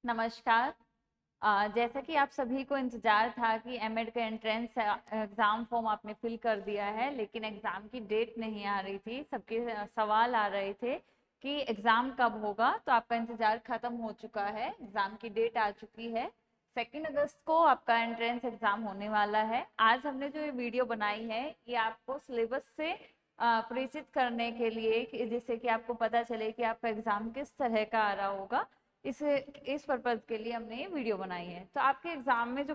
नमस्कार। जैसा कि आप सभी को इंतजार था कि एमएड का एंट्रेंस एग्जाम फॉर्म आपने फिल कर दिया है, लेकिन एग्जाम की डेट नहीं आ रही थी। सबके सवाल आ रहे थे कि एग्जाम कब होगा। तो आपका इंतजार खत्म हो चुका है, एग्जाम की डेट आ चुकी है। 2 अगस्त को आपका एंट्रेंस एग्जाम होने वाला है। आज हमने जो ये वीडियो बनाई है, ये आपको सिलेबस से परिचित करने के लिए, जिससे कि आपको पता चले कि आपका एग्जाम किस तरह का आ रहा होगा। इस पर्पज के लिए हमने ये वीडियो बनाई है। तो आपके एग्जाम में जो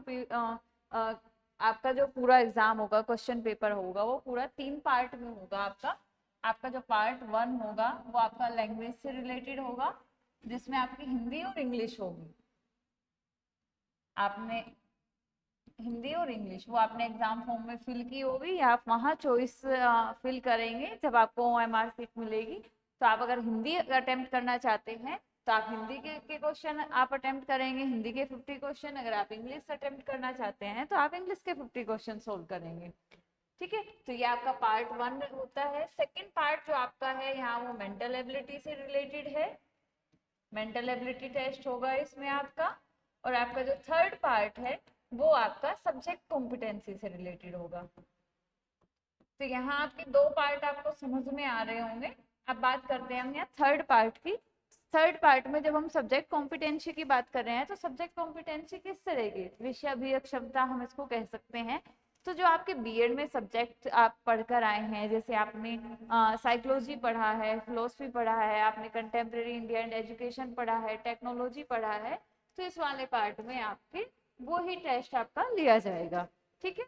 आपका जो पूरा एग्जाम होगा, क्वेश्चन पेपर होगा, वो पूरा 3 पार्ट में होगा। आपका आपका जो पार्ट 1 होगा वो आपका लैंग्वेज से रिलेटेड होगा, जिसमें आपकी हिंदी और इंग्लिश होगी। आपने हिंदी और इंग्लिश वो आपने एग्जाम फॉर्म में फिल की होगी, या आप वहाँ चॉइस फिल करेंगे जब आपको OMR सीट मिलेगी। तो आप अगर हिंदी अटेम्प्ट करना चाहते हैं तो आप हिंदी के क्वेश्चन आप अटेम्प्ट करेंगे, हिंदी के 50 क्वेश्चन। अगर आप इंग्लिश अटेम्प्ट करना चाहते हैं तो आप इंग्लिश के 50 क्वेश्चन सोल्व करेंगे। ठीक है, तो ये आपका पार्ट 1 होता है। सेकेंड पार्ट जो आपका है यहाँ, वो मेंटल एबिलिटी से रिलेटेड है। मेंटल एबिलिटी टेस्ट होगा इसमें आपका। और आपका जो थर्ड पार्ट है वो आपका सब्जेक्ट कॉम्पिटेंसी से रिलेटेड होगा। तो यहाँ आपके 2 पार्ट आपको समझ में आ रहे होंगे। अब बात करते हैं हम यहाँ थर्ड पार्ट की। थर्ड पार्ट में जब हम सब्जेक्ट कॉम्पिटेंसी की बात कर रहे हैं, तो सब्जेक्ट कॉम्पिटेंसी किस तरह की, विषय अभिय क्षमता हम इसको कह सकते हैं। तो जो आपके बीएड में सब्जेक्ट आप पढ़कर आए हैं, जैसे आपने साइकोलॉजी पढ़ा है, फिलोसफी पढ़ा है, आपने कंटेम्प्रेरी इंडियन एजुकेशन पढ़ा है, टेक्नोलॉजी पढ़ा है, तो इस वाले पार्ट में आपके वो ही टेस्ट आपका लिया जाएगा। ठीक है,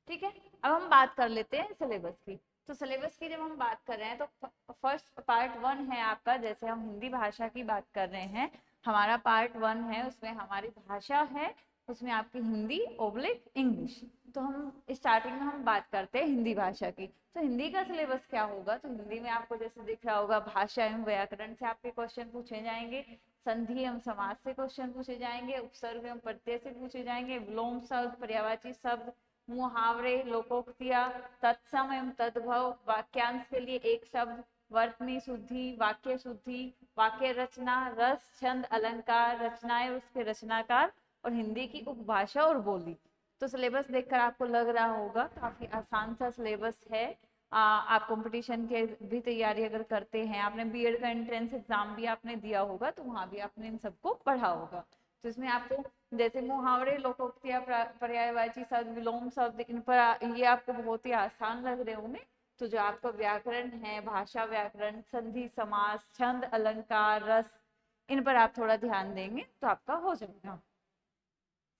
ठीक है। अब हम बात कर लेते हैं सिलेबस की। तो सिलेबस की जब हम बात कर रहे हैं, तो फर्स्ट पार्ट 1 है आपका, जैसे हम हिंदी भाषा की बात कर रहे हैं, हमारा पार्ट 1 है, उसमें हमारी भाषा है, उसमें आपकी हिंदी ओब्लिक इंग्लिश। तो हम स्टार्टिंग में हम बात करते हैं हिंदी भाषा की। तो हिंदी का सिलेबस क्या होगा, तो हिंदी में आपको जैसे दिख रहा होगा, भाषा एवं व्याकरण से आपके क्वेश्चन पूछे जाएंगे, संधि एवं समास से क्वेश्चन पूछे जाएंगे, उपसर्ग एवं प्रत्यय से पूछे जाएंगे, विलोम शब्द, पर्यायवाची शब्द, मुहावरे, लोकोक्तियां, तत्सम एवं तद्भव, वाक्यांश के लिए एक शब्द, वर्तनी शुद्धि, वाक्य शुद्धि, वाक्य रचना, रस, छंद, अलंकार, रचनाएं, उसके रचनाकार, और हिंदी की उपभाषा और बोली। तो सिलेबस देखकर आपको लग रहा होगा काफी आसान सा सिलेबस है। आप कंपटीशन के भी तैयारी अगर करते हैं, आपने बीएड का एंट्रेंस एग्जाम भी आपने दिया होगा, तो वहां भी आपने इन सबको पढ़ा होगा। तो इसमें आपको जैसे मुहावरे, लोकोक्तियां, पर्यायवाची शब्द, विलोम शब्द, इन पर ये आपको बहुत ही आसान लग रहे होंगे। तो जो आपका व्याकरण है, भाषा व्याकरण, संधि समास, छंद, अलंकार, रस, इन पर आप थोड़ा ध्यान देंगे तो आपका हो जाएगा।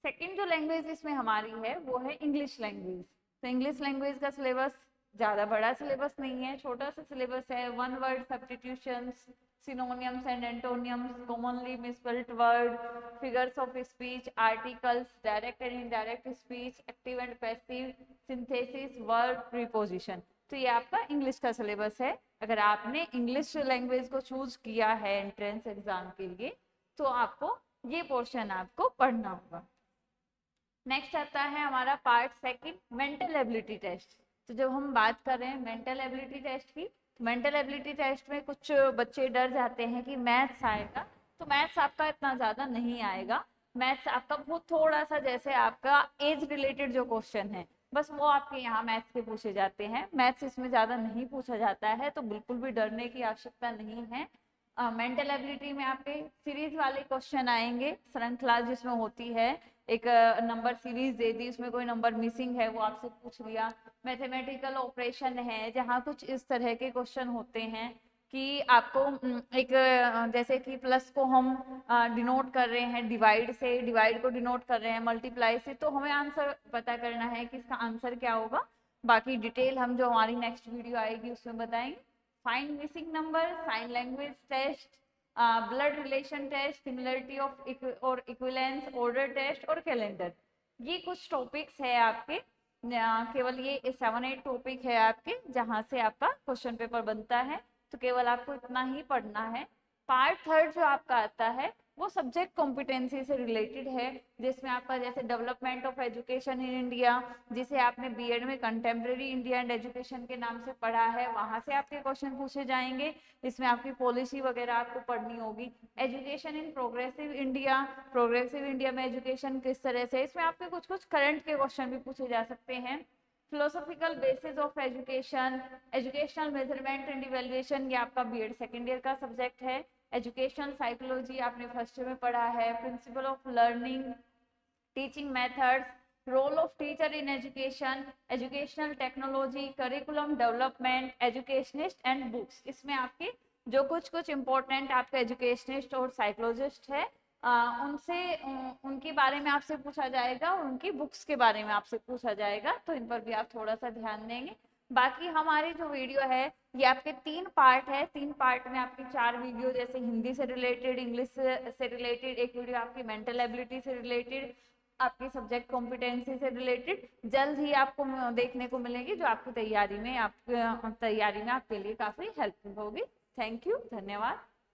सेकेंड जो लैंग्वेज इसमें हमारी है वो है इंग्लिश लैंग्वेज। तो इंग्लिश लैंग्वेज का सिलेबस ज़्यादा बड़ा सिलेबस नहीं है, छोटा सा सिलेबस है। One word substitutions, synonyms and एंटोनियम्स, commonly misspelled word, figures of speech, articles, direct and indirect speech, active and passive, synthesis, verb, preposition. तो ये आपका इंग्लिश का सिलेबस है। अगर आपने इंग्लिश लैंग्वेज को चूज किया है एंट्रेंस एग्जाम के लिए, तो आपको ये पोर्शन आपको पढ़ना होगा। नेक्स्ट आता है हमारा पार्ट 2, मेंटल एबिलिटी टेस्ट। तो जब हम बात कर रहे हैं मेंटल एबिलिटी टेस्ट की, तो मेंटल एबिलिटी टेस्ट में कुछ बच्चे डर जाते हैं कि मैथ्स आएगा। तो मैथ्स आपका इतना ज़्यादा नहीं आएगा। मैथ्स आपका बहुत थोड़ा सा, जैसे आपका एज रिलेटेड जो क्वेश्चन है, बस वो आपके यहाँ मैथ्स के पूछे जाते हैं। मैथ्स इसमें ज़्यादा नहीं पूछा जाता है, तो बिल्कुल भी डरने की आवश्यकता नहीं है। मेंटल एबिलिटी में आपके सीरीज वाले क्वेश्चन आएंगे, श्रृंखला जिसमें होती है, एक नंबर सीरीज दे दी, उसमें कोई नंबर मिसिंग है वो आपसे पूछ लिया। मैथमेटिकल ऑपरेशन है, जहाँ कुछ इस तरह के क्वेश्चन होते हैं कि आपको एक जैसे कि प्लस को हम डिनोट कर रहे हैं डिवाइड से, डिवाइड को डिनोट कर रहे हैं मल्टीप्लाई से, तो हमें आंसर पता करना है कि इसका आंसर क्या होगा। बाकी डिटेल हम जो हमारी नेक्स्ट वीडियो आएगी उसमें बताएंगे। Find missing number, sign language test, blood relation test, similarity of और इक्विलेंस, ऑर्डर टेस्ट और कैलेंडर। ये कुछ टॉपिक्स है आपके। केवल ये 7-8 टॉपिक है आपके, जहाँ से आपका क्वेश्चन पेपर बनता है। तो केवल आपको इतना ही पढ़ना है। पार्ट 3 जो आपका आता है वो सब्जेक्ट कॉम्पिटेंसी से रिलेटेड है, जिसमें आपका जैसे development of education in India, जिसे आपने बीएड में कंटेम्प्रेरी इंडिया एंड एजुकेशन के नाम से पढ़ा है, वहां से आपके क्वेश्चन पूछे जाएंगे। इसमें आपकी पॉलिसी वगैरह आपको पढ़नी होगी। एजुकेशन इन प्रोग्रेसिव इंडिया में एजुकेशन किस तरह से, इसमें आपके कुछ कुछ करंट के क्वेश्चन भी पूछे जा सकते हैं। Philosophical basis of education, educational measurement and evaluation, ये आपका बीएड सेकेंड ईयर का सब्जेक्ट है। एजुकेशनल साइकोलॉजी आपने फर्स्ट ईयर में पढ़ा है। Principle of learning, teaching methods, role of teacher in education, educational technology, curriculum development, educationist and books, इसमें आपके जो कुछ कुछ इंपॉर्टेंट आपके एजुकेशनिस्ट और साइकोलॉजिस्ट है उनसे उनके बारे में आपसे पूछा जाएगा और उनकी बुक्स के बारे में आपसे पूछा जाएगा, तो इन पर भी आप थोड़ा सा ध्यान देंगे। बाकी हमारी जो वीडियो है ये आपके 3 पार्ट है। 3 पार्ट में आपकी 4 वीडियो, जैसे हिंदी से रिलेटेड, इंग्लिश से रिलेटेड, एक वीडियो आपकी मेंटल एबिलिटी से रिलेटेड, आपकी सब्जेक्ट कॉम्पिटेंसी से रिलेटेड जल्द ही आपको देखने को मिलेगी, जो आपकी तैयारी में आपके लिए काफी हेल्पफुल होगी। थैंक यू, धन्यवाद।